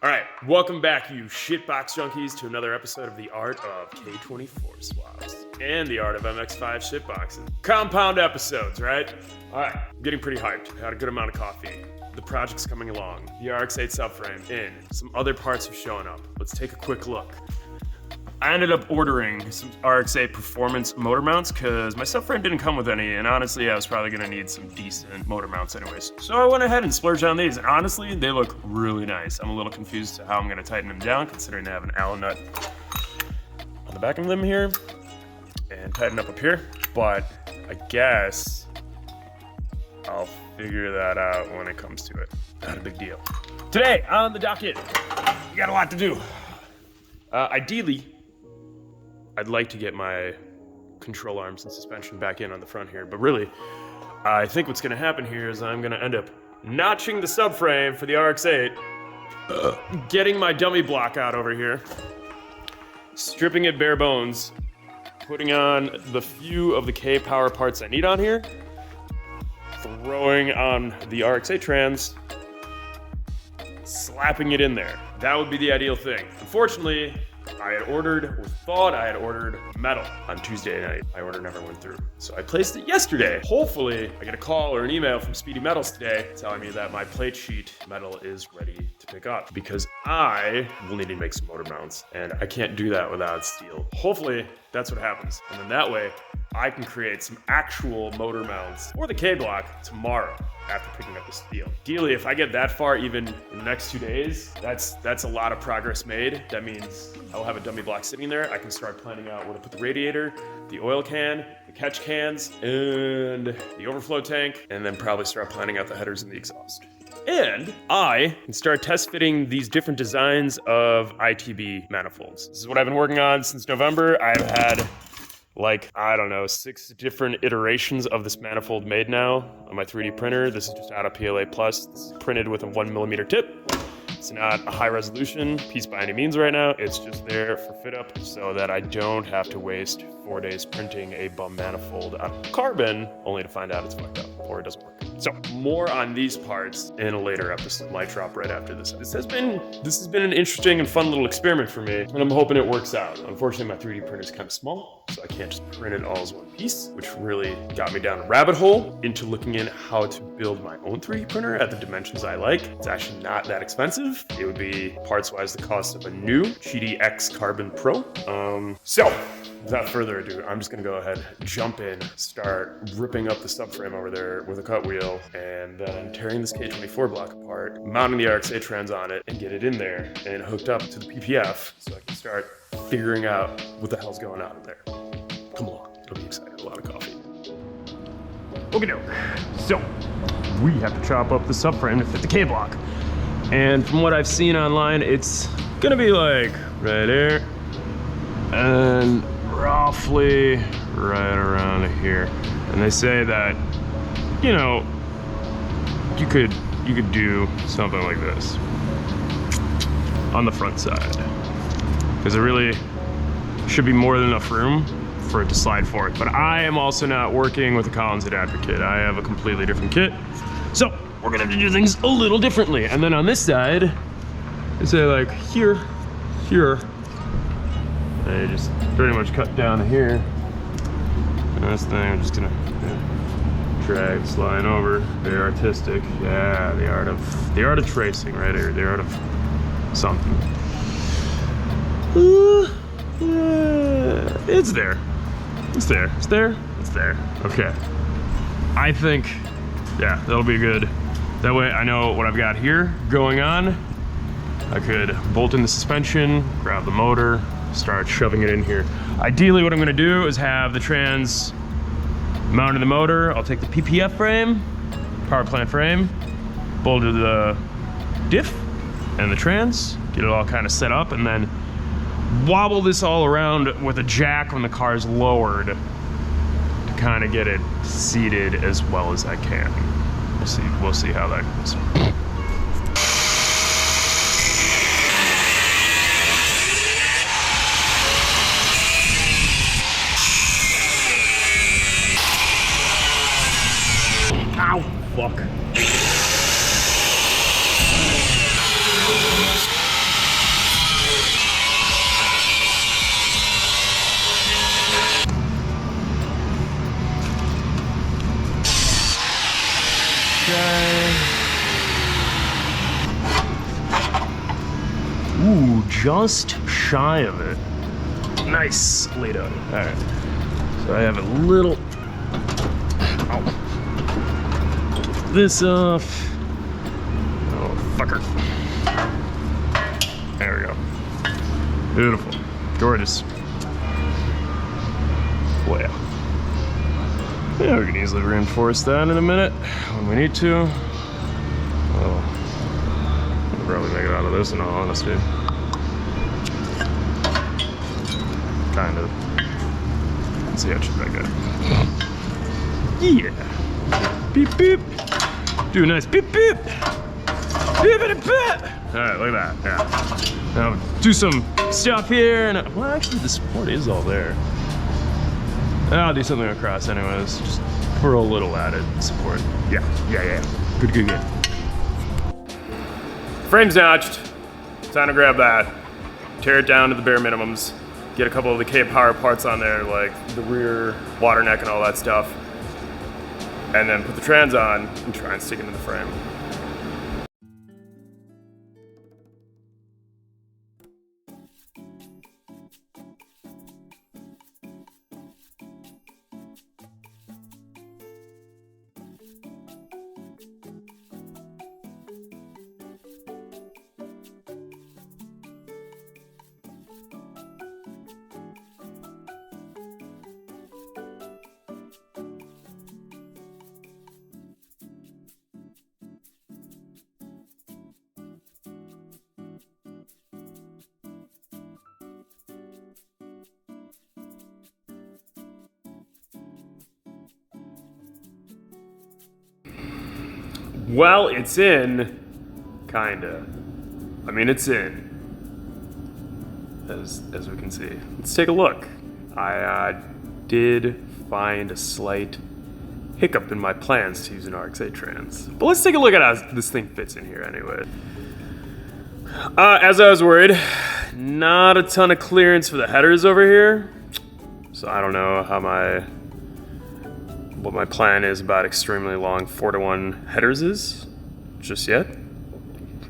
All right, welcome back, you shitbox junkies, to another episode of the Art of K24 swaps and the Art of MX5 shitboxes. Compound episodes, right? All right, I'm getting pretty hyped. Had a good amount of coffee. The project's coming along. The RX-8 subframe in. Some other parts are showing up. Let's take a quick look. I ended up ordering some RX-8 performance motor mounts because my subframe didn't come with any, and honestly, I was probably gonna need some decent motor mounts anyways. So I went ahead and splurged on these, and honestly, they look really nice. I'm a little confused to how I'm gonna tighten them down, considering they have an Allen nut on the back of them here, and tighten up here, but I guess I'll figure that out when it comes to it. Not a big deal. Today, on the docket, we got a lot to do. Ideally, I'd like to get my control arms and suspension back in on the front here, but really, I think what's gonna happen here is I'm gonna end up notching the subframe for the RX-8, getting my dummy block out over here, stripping it bare bones, putting on the few of the K power parts I need on here, throwing on the RX-8 trans, slapping it in there. That would be the ideal thing. Unfortunately, I had ordered, or thought I had ordered, metal on Tuesday night. My order never went through. So I placed it yesterday. Hopefully, I get a call or an email from Speedy Metals today telling me that my plate sheet metal is ready to pick up, because I will need to make some motor mounts, and I can't do that without steel. Hopefully, that's what happens. And then that way, I can create some actual motor mounts for the K-block tomorrow after picking up the steel. Ideally, if I get that far even in the next 2 days, that's a lot of progress made. That means I'll have a dummy block sitting there. I can start planning out where to put the radiator, the oil can, the catch cans, and the overflow tank, and then probably start planning out the headers and the exhaust. And I can start test fitting these different designs of ITB manifolds. This is what I've been working on since November. I've had 6 different iterations of this manifold made now on my 3D printer. This is just out of PLA+. This is printed with a 1mm tip. It's not a high resolution piece by any means right now. It's just there for fit up so that I don't have to waste 4 days printing a bum manifold out of carbon only to find out it's fucked up or it doesn't work. So more on these parts in a later episode. Might drop right after this. This has been an interesting and fun little experiment for me, and I'm hoping it works out. Unfortunately, my 3D printer is kind of small, so I can't just print it all as one piece, which really got me down a rabbit hole into looking in how to build my own 3D printer at the dimensions I like. It's actually not that expensive. It would be parts-wise the cost of a new GD X Carbon Pro. So without further ado, I'm just gonna go ahead, jump in, start ripping up the subframe over there with a cut wheel, and then tearing this K24 block apart, mounting the RX-8 trans on it, and get it in there and hooked up to the PPF so I can start figuring out what the hell's going on in there. Come along, it'll be exciting. A lot of coffee. Okay, no. So we have to chop up the subframe to fit the K block, and from what I've seen online, it's gonna be like right there and roughly right around here. And they say that, you know, you could do something like this on the front side, because there really should be more than enough room for it to slide forward. But I am also not working with a Collins adapter kit. I have a completely different kit, so we're gonna have to do things a little differently. And then on this side, they say like here, I just pretty much cut down to here. And this thing, I'm just gonna drag this line over. Very artistic. Yeah, the art of tracing right here. The art of something. Yeah, it's there. It's there. It's there. It's there. Okay. I think, yeah, that'll be good. That way I know what I've got here going on. I could bolt in the suspension, grab the motor, start shoving it in here. Ideally, what I'm gonna do is have the trans mounted the motor. I'll take the PPF frame, power plant frame, bolt to the diff and the trans, get it all kind of set up, and then wobble this all around with a jack when the car's lowered to kind of get it seated as well as I can. We'll see how that goes. Ow, fuck. guy. Ooh, just shy of it. Nice, laid out. All right, so I have a little, ow. This off. Oh, fucker. There we go. Beautiful, gorgeous. Well, yeah, we can easily reinforce that in a minute when we need to. Well, I'll probably make it out of this in all honesty. Kind of. Let's see how cheap I got. Yeah. Beep beep. Do a nice beep beep. Beep beep beep. Alright, look at that. Yeah. Now do some stuff here and well, actually the support is all there. I'll do something across anyways. Just for a little added support. Yeah. Good. Frame's notched. Time to grab that. Tear it down to the bare minimums. Get a couple of the K-Power parts on there, like the rear water neck and all that stuff. And then put the trans on and try and stick it into the frame. Well, it's in, kinda. I mean, it's in, as we can see. Let's take a look. I did find a slight hiccup in my plans to use an RX-8 trans. But let's take a look at how this thing fits in here anyway. As I was worried, not a ton of clearance for the headers over here. So I don't know how what my plan is about extremely long 4-to-1 headers is just yet.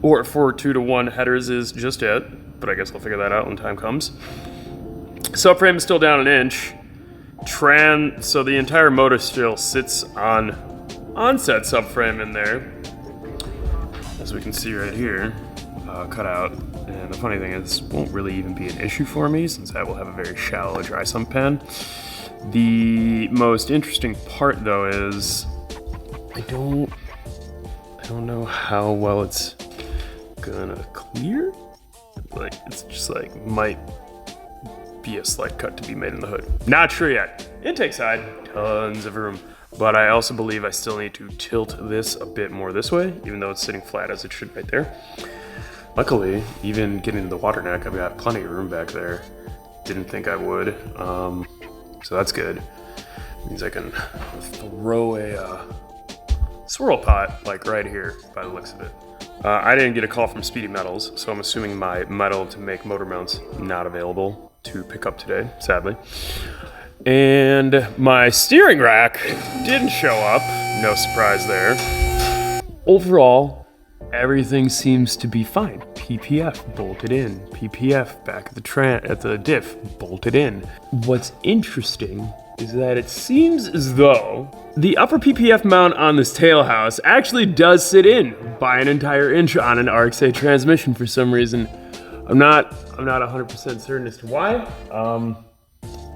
Or 4-2-to-1 headers is just yet, but I guess we'll figure that out when time comes. Subframe is still down an inch. So the entire motor still sits on onset subframe in there, as we can see right here, cut out. And the funny thing is, this won't really even be an issue for me since I will have a very shallow dry sump pan. The most interesting part though is I don't know how well it's gonna clear. Like it's just like might be a slight cut to be made in the hood. Not sure yet. Intake side, tons of room. But I also believe I still need to tilt this a bit more this way, even though it's sitting flat as it should right there. Luckily, even getting to the water neck, I've got plenty of room back there. Didn't think I would. So that's good. Means I can throw a swirl pot like right here by the looks of it. I didn't get a call from Speedy Metals, so I'm assuming my metal to make motor mounts not available to pick up today, sadly. And my steering rack didn't show up. No surprise there. Overall, everything seems to be fine. PPF bolted in. PPF back at the diff bolted in. What's interesting is that it seems as though the upper PPF mount on this tail house actually does sit in by an entire inch on an RX-8 transmission for some reason. I'm not 100% certain as to why.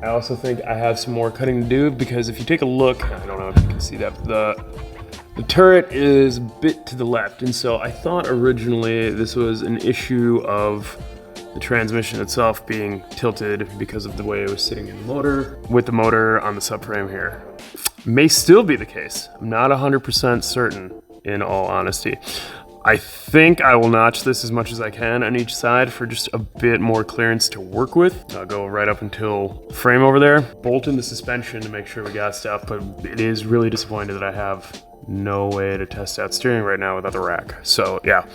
I also think I have some more cutting to do because if you take a look, I don't know if you can see that, the turret is a bit to the left, and so I thought originally this was an issue of the transmission itself being tilted because of the way it was sitting in the motor, with the motor on the subframe here. May still be the case. I'm not 100% certain, in all honesty. I think I will notch this as much as I can on each side for just a bit more clearance to work with. I'll go right up until the frame over there, bolt in the suspension to make sure we got stuff, but it is really disappointing that I have no way to test out steering right now without the rack. So yeah,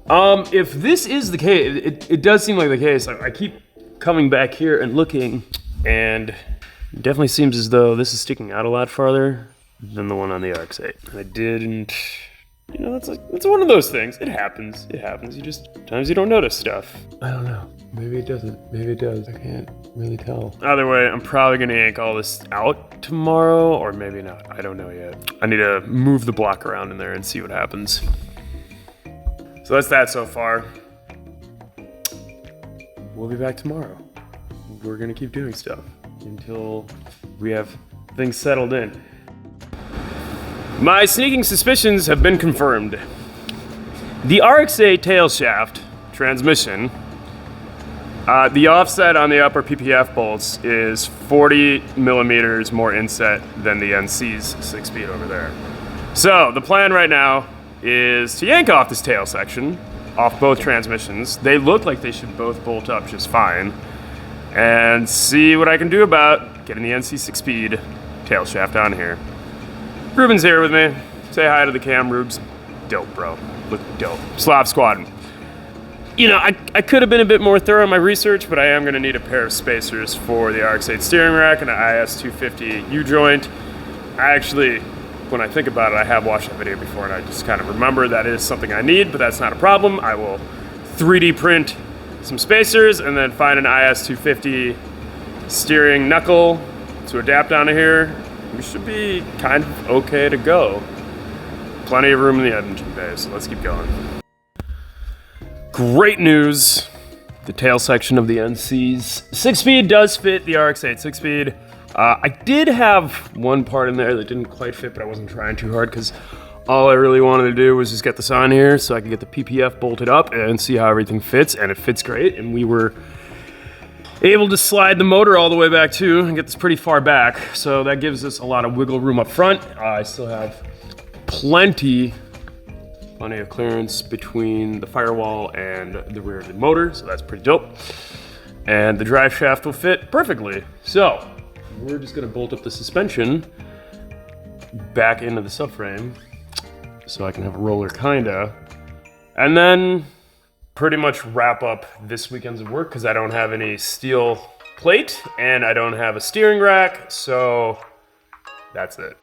if this is the case, it does seem like the case. I keep coming back here and looking, and it definitely seems as though this is sticking out a lot farther than the one on the RX-8. I didn't, you know, that's one of those things. It happens. Sometimes you don't notice stuff. I don't know. Maybe it doesn't. Maybe it does. I can't really tell. Either way, I'm probably gonna yank all this out tomorrow, or maybe not. I don't know yet. I need to move the block around in there and see what happens. So that's that so far. We'll be back tomorrow. We're gonna keep doing stuff until we have things settled in. My sneaking suspicions have been confirmed. The RX-8 tail shaft transmission, the offset on the upper PPF bolts is 40 millimeters more inset than the NC's 6-speed over there. So the plan right now is to yank off this tail section, off both transmissions. They look like they should both bolt up just fine, and see what I can do about getting the NC 6-speed tail shaft on here. Ruben's here with me. Say hi to the cam, Rubes. Dope, bro. Look dope. Slav squad. You know, I could have been a bit more thorough in my research, but I am going to need a pair of spacers for the RX-8 steering rack and an IS-250 U-joint. I actually, when I think about it, I have watched that video before, and I just kind of remember that is something I need, but that's not a problem. I will 3D print some spacers and then find an IS-250 steering knuckle to adapt onto here. We should be kind of okay to go. Plenty of room in the engine bay, so let's keep going. Great news. The tail section of the NC's 6-speed does fit the RX-8 6-speed. I did have one part in there that didn't quite fit, but I wasn't trying too hard because all I really wanted to do was just get this on here so I could get the PPF bolted up and see how everything fits, and it fits great, and we were able to slide the motor all the way back too and get this pretty far back, so that gives us a lot of wiggle room up front. I still have plenty of clearance between the firewall and the rear of the motor, so that's pretty dope. And the drive shaft will fit perfectly. So we're just gonna bolt up the suspension back into the subframe so I can have a roller kinda, and then pretty much wrap up this weekend's work because I don't have any steel plate and I don't have a steering rack, so that's it.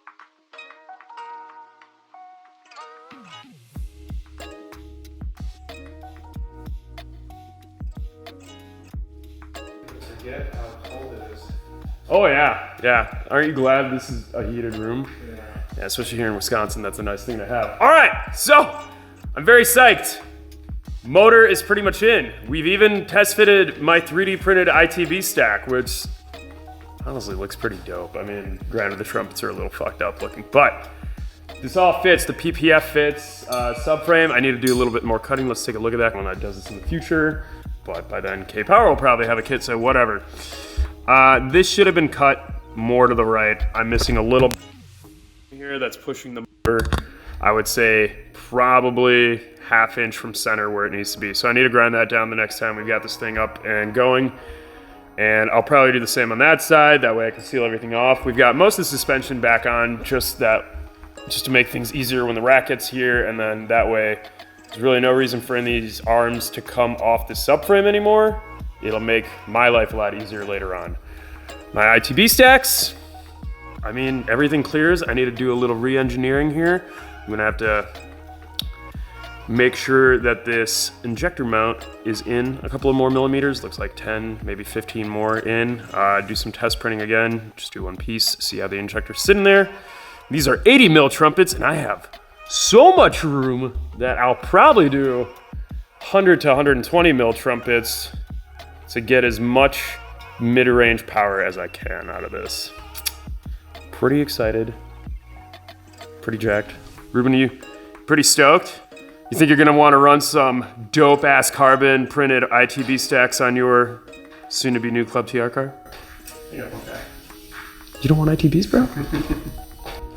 Forget how cold it is. Oh yeah. Aren't you glad this is a heated room? Yeah, especially here in Wisconsin, that's a nice thing to have. All right, so I'm very psyched. Motor is pretty much in. We've even test fitted my 3D printed ITB stack, which honestly looks pretty dope. I mean, granted the trumpets are a little fucked up looking, but this all fits. The PPF fits, subframe. I need to do a little bit more cutting. Let's take a look at that when I does this in the future. But by then, K-Power will probably have a kit, so whatever. This should have been cut more to the right. I'm missing a little here that's pushing the motor. I would say probably ½ inch from center where it needs to be. So I need to grind that down the next time we've got this thing up and going. And I'll probably do the same on that side. That way I can seal everything off. We've got most of the suspension back on just to make things easier when the rack gets here. And then that way there's really no reason for any of these arms to come off the subframe anymore. It'll make my life a lot easier later on. My ITB stacks, I mean, everything clears. I need to do a little re-engineering here. I'm gonna have to make sure that this injector mount is in a couple of more millimeters. Looks like 10, maybe 15 more in. Do some test printing again, just do one piece, see how the injector's sitting there. These are 80 mil trumpets, and I have so much room that I'll probably do 100 to 120 mil trumpets to get as much mid-range power as I can out of this. Pretty excited, pretty jacked. Ruben, you pretty stoked? You think you're gonna wanna run some dope-ass carbon printed ITB stacks on your soon-to-be new Club TR car? Yeah, okay. You don't want ITBs, bro?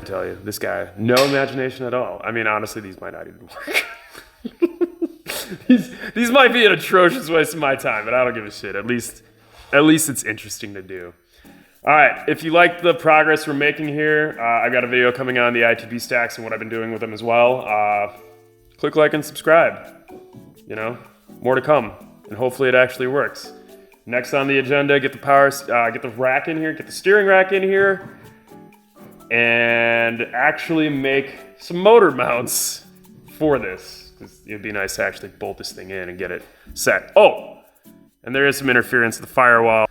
I tell you, this guy, no imagination at all. I mean, honestly, these might not even work. These might be an atrocious waste of my time, but I don't give a shit. At least it's interesting to do. All right, if you like the progress we're making here, I've got a video coming on the ITB stacks and what I've been doing with them as well. Click like and subscribe. You know, more to come, and hopefully it actually works. Next on the agenda, get the rack in here, get the steering rack in here. and actually make some motor mounts for this. 'Cause it'd be nice to actually bolt this thing in and get it set. Oh, and there is some interference with the firewall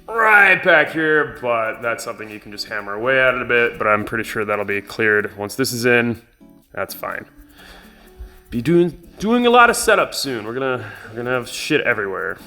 right back here, but that's something you can just hammer away at it a bit, but I'm pretty sure that'll be cleared once this is in. That's fine. Be doing a lot of setup soon. We're gonna have shit everywhere.